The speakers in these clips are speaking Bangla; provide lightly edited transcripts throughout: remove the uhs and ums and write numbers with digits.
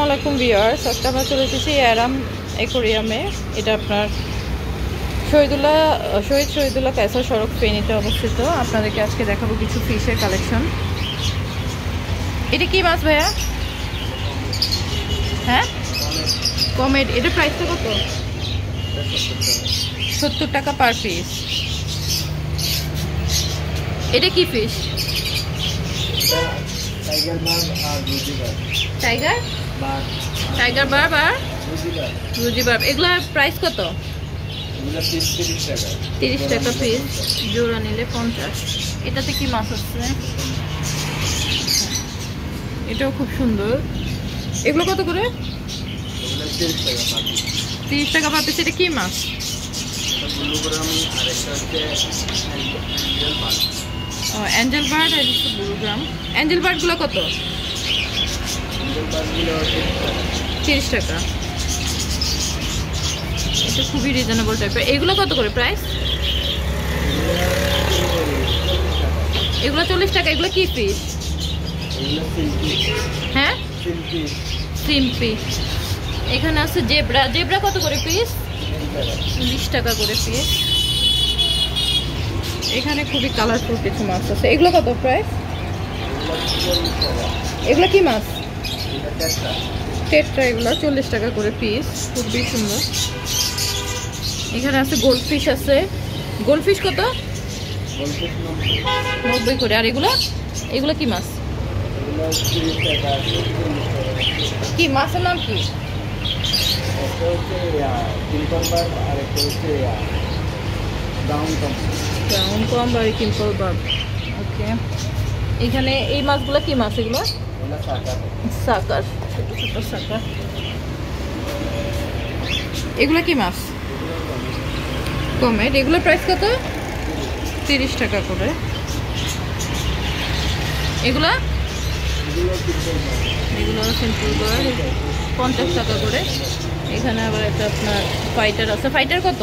আলাইকুম ভিউয়ার্স, আজকে আমরা চলে এসেছি অ্যারাম অ্যাকোরিয়ামে। এটা আপনার শহীদ শহীদুল্লাহ কায়সার সড়ক ফেনীতে অবস্থিত। আপনাদেরকে আজকে দেখাবো কিছু ফিশের কালেকশন। এটা কি মাছ ভাইয়া? হ্যাঁ, কমেট। এটা প্রাইসটা কত? 70 টাকা পার পিস। এটা কি ফিশ? টাইগার বার্ব আর রুজি বার্ব। এগুলোর প্রাইস কত? 30 টাকা পিস, জোড়া নিলে 50। এটাতে কি মাছ আছে? এটাও খুব সুন্দর। এগুলো কত করে? 30 টাকা পার পিস। এটা কি মাছ? অ্যাঞ্জেল বার্ড আর ব্লুগ্রাম। অ্যাঞ্জেল বার্ডগুলো কত? 30 টাকা। এটা খুবই রিজনেবল টাইপের। এগুলো কত করে প্রাইস? এগুলো 40 টাকা। এগুলো কি ফিশ? হ্যাঁ, সিম্পি। এখানে আছে জেব্রা। জেব্রা কত করে পিস? 20 টাকা করে পিস। এখানে খুবই কালারফুল কিছু মাছ আছে। এগুলো কত প্রাইস? এগুলো কি মাছ? টেট্রা। এগুলো 40 টাকা করে পিস, খুবই সুন্দর। এখানে আছে গোল্ডফিশ আছে। গোল্ডফিশ কত? 90 করে। আর এগুলো কি মাছ? কি মাছের নাম কি? ব্রাউন কম্ব আর কিম্পল বার্ব। ওকে। এখানে এই মাছগুলো কি মাছ? এগুলো সাকার, ছোট ছোট সাকার। এগুলো কি মাছ? কমেট। এগুলোর প্রাইস কত? 30 টাকা করে। এগুলো সিম্পল বার্ব, 50 টাকা করে। এখানে আবার একটা আপনার ফাইটার আছে। ফাইটার কত?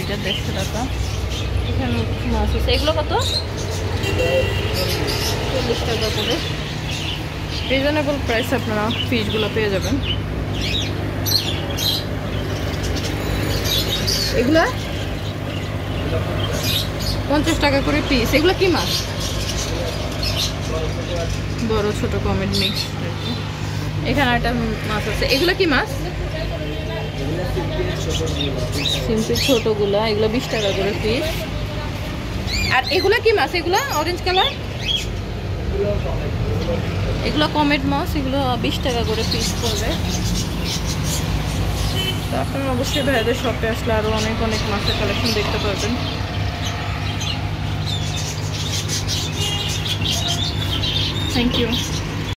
এটা 150 টাকা। এখানে মাছ আছে। এগুলো কত? 40 টাকা করে। রিজনেবল প্রাইস আপনারা ফিশগুলো পেয়ে যাবেন। এগুলা 50 টাকা করে পিস। এগুলো কি মাছ? বড় ছোট কমেট মিক্স। এখানে একটা মাছ আছে। এগুলো কি মাছ? সিম্পল ছোটগুলা। এগুলো 20 টাকা করে পিস। আর এগুলো কি মাছ? এগুলো অরেঞ্জ কালার। এগুলো কমেট মাছ। এগুলো 20 টাকা করে পিস পড়বে। তো আপনারা অবশ্যই ভাইয়াদের শপে আসলে আরো অনেক মাছের কালেকশন দেখতে পারবেন। Thank you.